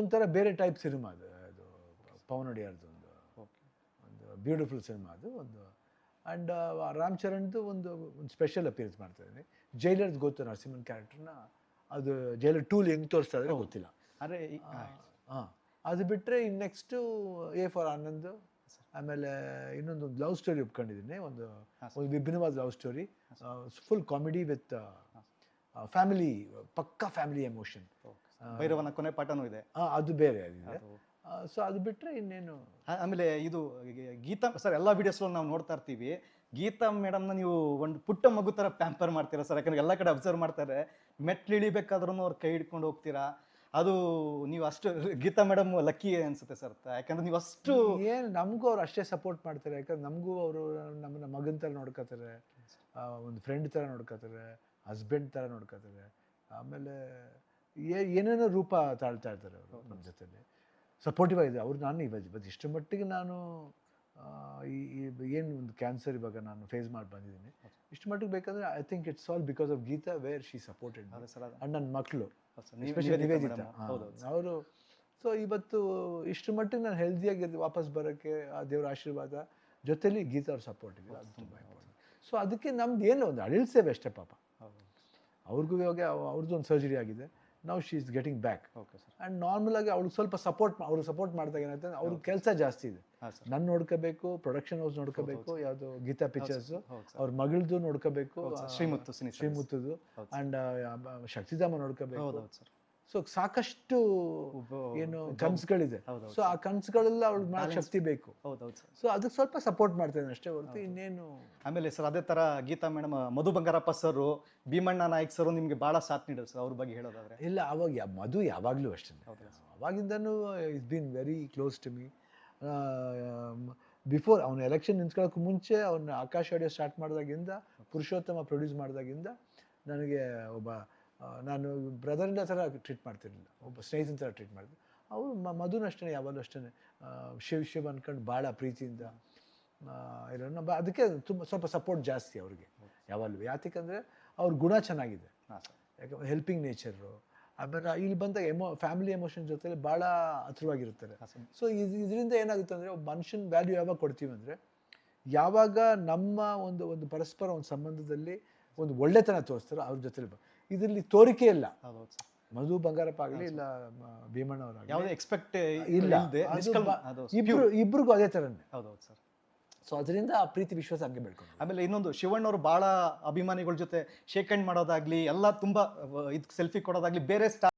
ಒಂಥರ ಬೇರೆ type cinema ಅದು ಪವನ್ ಒಡೆಯರ್ದು ಒಂದು ಬ್ಯೂಟಿಫುಲ್ ಸಿನಿಮಾ ಅದು ಒಂದು. ಆ್ಯಂಡ್ ರಾಮ್ ಚರಣ್ದು ಒಂದು ಸ್ಪೆಷಲ್ ಅಪಿಯರೆನ್ಸ್ ಮಾಡ್ತಾ ಇದ್ದೀನಿ. ಜೈಲರ್ದು ಗೊತ್ತು ನರಸಿಂಹನ್ ಕ್ಯಾರೆಕ್ಟರ್ನ, ಅದು ಜೈಲರ್ 2 ಹೆಂಗೆ ತೋರಿಸ್ತಾ ಇದ್ರೆ ಗೊತ್ತಿಲ್ಲ. ಅರೆ ಹಾಂ, ಅದು ಬಿಟ್ಟರೆ ಇನ್ನು ನೆಕ್ಸ್ಟು ಎ ಫಾರ್ ಆನಂದ್, ಆಮೇಲೆ ಇನ್ನೊಂದು ಲವ್ ಸ್ಟೋರಿ ಒಪ್ಕೊಂಡಿದ್ದೀನಿ, ಒಂದು ವಿಭಿನ್ನವಾದ love story, full comedy with family, ಪಕ್ಕಾ ಫ್ಯಾಮಿಲಿ ಎಮೋಷನ್. ಭೈರವನ ಕೊನೆ ಪಾಠನೂ ಇದೆ, ಅದು ಬೇರೆ ಅದಿದೆ. ಸೊ ಅದು ಬಿಟ್ಟರೆ ಇನ್ನೇನು. ಆಮೇಲೆ ಇದು ಗೀತಾ ಸರ್, ಎಲ್ಲ ವಿಡಿಯೋಸ್ಗಳು ನಾವು ನೋಡ್ತಾ ಇರ್ತೀವಿ. ಗೀತಾ ಮೇಡಮ್ನ ನೀವು ಒಂದು ಪುಟ್ಟ ಮಗು ಥರ ಪ್ಯಾಂಪರ್ ಮಾಡ್ತೀರಾ ಸರ್, ಯಾಕಂದ್ರೆ ಎಲ್ಲ ಕಡೆ ಅಬ್ಸರ್ವ್ ಮಾಡ್ತಾರೆ. ಮೆಟ್ಲು ಇಳಿಬೇಕಾದ್ರೂ ಅವ್ರು ಕೈ ಹಿಡ್ಕೊಂಡು ಹೋಗ್ತೀರಾ. ಅದು ನೀವು ಅಷ್ಟು ಗೀತಾ ಮೇಡಮ್ ಲಕ್ಕಿ ಅನ್ಸುತ್ತೆ ಸರ್, ಯಾಕಂದ್ರೆ ನೀವು ಅಷ್ಟು ಏನು ನಮಗೂ ಅವ್ರು ಅಷ್ಟೇ ಸಪೋರ್ಟ್ ಮಾಡ್ತಾರೆ. ಯಾಕಂದ್ರೆ ನಮಗೂ ಅವರು ನಮ್ಮನ್ನ ಮಗನ ಥರ ನೋಡ್ಕೋತಾರೆ, ಒಂದು ಫ್ರೆಂಡ್ ಥರ ನೋಡ್ಕೋತಾರೆ, ಹಸ್ಬೆಂಡ್ ಥರ ನೋಡ್ಕೋತಾರೆ. ಆಮೇಲೆ ಏನೇನೋ ರೂಪ ತಾಳ್ತಾ ಇರ್ತಾರೆ ಅವರು ನಮ್ಮ ಜೊತೆಲಿ, ಸಪೋರ್ಟಿವ್ ಆಗಿದೆ ಅವ್ರು. ನಾನು ಇವತ್ತು ಇಷ್ಟು ಮಟ್ಟಿಗೆ ನಾನು ಏನು ಒಂದು ಕ್ಯಾನ್ಸರ್ ಇವಾಗ ನಾನು ಫೇಸ್ ಮಾಡಿ ಬಂದಿದ್ದೀನಿ, ಇಷ್ಟು ಮಟ್ಟಿಗೆ ಬೇಕಂದ್ರೆ I think it's all because of Geeta, where she supported. And ನನ್ನ ಮಕ್ಕಳು ಎಸ್ಪೆಷಲಿ ನಿವೇದಿತಾ ಅವರು. ಸೊ ಇವತ್ತು ಇಷ್ಟು ಮಟ್ಟಿಗೆ ನಾನು ಹೆಲ್ದಿಯಾಗಿ ವಾಪಸ್ ಬರೋಕ್ಕೆ ಆ ದೇವರ ಆಶೀರ್ವಾದ ಜೊತೆಲಿ ಗೀತಾ ಅವ್ರ ಸಪೋರ್ಟ್ ಇದೆ, ಅದು ತುಂಬ ಇಂಪಾರ್ಟೆಂಟ್. ಸೊ ಅದಕ್ಕೆ ನಮ್ದು ಏನು ಒಂದು ಅಳಿಲ್ಸೇವೆ ಅಷ್ಟೇ ಪಾಪ. ಅವ್ರಿಗೂ ಇವಾಗ ಅವ್ರದ್ದು ಒಂದು ಸರ್ಜರಿ ಆಗಿದೆ, now she is getting back. And normal ಆಗಿ ಅವ್ಳಿಗೆ ಸ್ವಲ್ಪ ಅವ್ರಿಗೆ ಸಪೋರ್ಟ್ ಮಾಡಿದಾಗ ಏನಾಯ್ತು, ಅವ್ರಿಗೆ ಕೆಲಸ ಜಾಸ್ತಿ ಇದೆ. ನಾನು ನೋಡ್ಕೋಬೇಕು, ಪ್ರೊಡಕ್ಷನ್ ಹೌಸ್ ನೋಡ್ಕೋಬೇಕು, ಯಾವುದು ಗೀತಾ ಪಿಕ್ಚರ್ಸು, ಅವ್ರ ಮಗಳದು ನೋಡ್ಕೋಬೇಕು, ಶ್ರೀಮುತ್ತದು, ಆ್ಯಂಡ್ ಶಕ್ತಿಧಾಮ ನೋಡ್ಕೋಬೇಕು. ಸೊ ಸಾಕಷ್ಟು ಏನು ಕನಸುಗಳಿದೆ. ಸೊ ಆ ಕನಸುಗಳೆಲ್ಲ ಅವ್ಳಿಗೆ ಮಾಡೋ ಶಕ್ತಿ ಬೇಕು. ಸೊ ಅದಕ್ಕೆ ಸ್ವಲ್ಪ ಸಪೋರ್ಟ್ ಮಾಡ್ತೇನೆ ಅಷ್ಟೇ ಹೊರತು ಇನ್ನೇನು. ಆಮೇಲೆ ಸರ್ ಅದೇ ಥರ ಗೀತಾ ಮೇಡಮ್, ಮಧು ಬಂಗಾರಪ್ಪ ಸರು, ಭೀಮಣ್ಣ ನಾಯ್ಕ್ ಸರು ನಿಮಗೆ ಭಾಳ ಸಾಥ್ ನೀಡೋದು ಸರ್, ಅವ್ರ ಬಗ್ಗೆ ಹೇಳೋದಾದ್ರೆ? ಇಲ್ಲ, ಅವಾಗ ಮಧು ಯಾವಾಗಲೂ ಅಷ್ಟೇ, ಅವಾಗಿಂದನೂ is been very close to me. Before ಅವನು ಎಲೆಕ್ಷನ್ ನಿಂತ್ಕೊಳ್ಳೋಕೆ ಮುಂಚೆ, ಅವನ್ನ ಆಕಾಶ್ ಆಡಿಯೋ ಸ್ಟಾರ್ಟ್ ಮಾಡಿದಾಗಿಂದ, ಪುರುಷೋತ್ತಮ ಪ್ರೊಡ್ಯೂಸ್ ಮಾಡಿದಾಗಿಂದ ನನಗೆ ಒಬ್ಬ ನಾನು ಬ್ರದರ್ನ ಥರ ಟ್ರೀಟ್ ಮಾಡ್ತಿರಲಿಲ್ಲ, ಒಬ್ಬ ಸ್ನೇಹಿತನ ಥರ ಟ್ರೀಟ್ ಮಾಡ್ತೀನಿ. ಅವರು ಮಧುನ ಅಷ್ಟೇ, ಯಾವಾಗಲೂ ಅಷ್ಟೇ ಶಿವ್ ಅನ್ಕೊಂಡು ಭಾಳ ಪ್ರೀತಿಯಿಂದ ಇರೋಣ. ಅದಕ್ಕೆ ತುಂಬ ಸ್ವಲ್ಪ ಸಪೋರ್ಟ್ ಜಾಸ್ತಿ ಅವ್ರಿಗೆ ಯಾವಾಗಲೂ. ಯಾತಕ್ಕಂದರೆ ಅವ್ರ ಗುಣ ಚೆನ್ನಾಗಿದೆ, ಯಾಕಂದರೆ ಹೆಲ್ಪಿಂಗ್ ನೇಚರು. ಆಮೇಲೆ ಇಲ್ಲಿ ಬಂದಾಗ ಫ್ಯಾಮಿಲಿ ಎಮೋಷನ್ ಜೊತೆಲಿ ಭಾಳ ಹತ್ರವಾಗಿರ್ತಾರೆ. ಸೊ ಇದರಿಂದ ಏನಾಗುತ್ತೆ ಅಂದರೆ, ಒಬ್ಬ ಮನುಷ್ಯನ ವ್ಯಾಲ್ಯೂ ಯಾವಾಗ ಕೊಡ್ತೀವಿ ಅಂದರೆ, ಯಾವಾಗ ನಮ್ಮ ಒಂದು ಪರಸ್ಪರ ಒಂದು ಸಂಬಂಧದಲ್ಲಿ ಒಂದು ಒಳ್ಳೆತನ ತೋರಿಸ್ತಾರೋ ಅವ್ರ ಜೊತೆಲಿ. ಇದರಲ್ಲಿ ತೋರಿಕೆ ಇಲ್ಲ, ಮಧು ಬಂಗಾರಪ್ಪ ಆಗಲಿ ಇಲ್ಲ ಭೀಮಣ್ಣವರಾಗಲಿ, ಎಕ್ಸ್ಪೆಕ್ಟ್ ಇಲ್ಲ. ಇಬ್ರಿಗೂ ಅದೇ ಥರನೇ. ಹೌದೌದು ಸರ್. ಸೊ ಅದರಿಂದ ಆ ಪ್ರೀತಿ ವಿಶ್ವಾಸ ಹಂಗೆ ಬೆಳ್ಕೊಂಡು. ಆಮೇಲೆ ಇನ್ನೊಂದು, ಶಿವಣ್ಣವರು ಭಾಳ ಅಭಿಮಾನಿಗಳ ಜೊತೆ ಶೇಕ್ ಹ್ಯಾಂಡ್ ಮಾಡೋದಾಗ್ಲಿ, ಎಲ್ಲ ತುಂಬ ಇದು ಸೆಲ್ಫಿ ಕೊಡೋದಾಗ್ಲಿ, ಬೇರೆ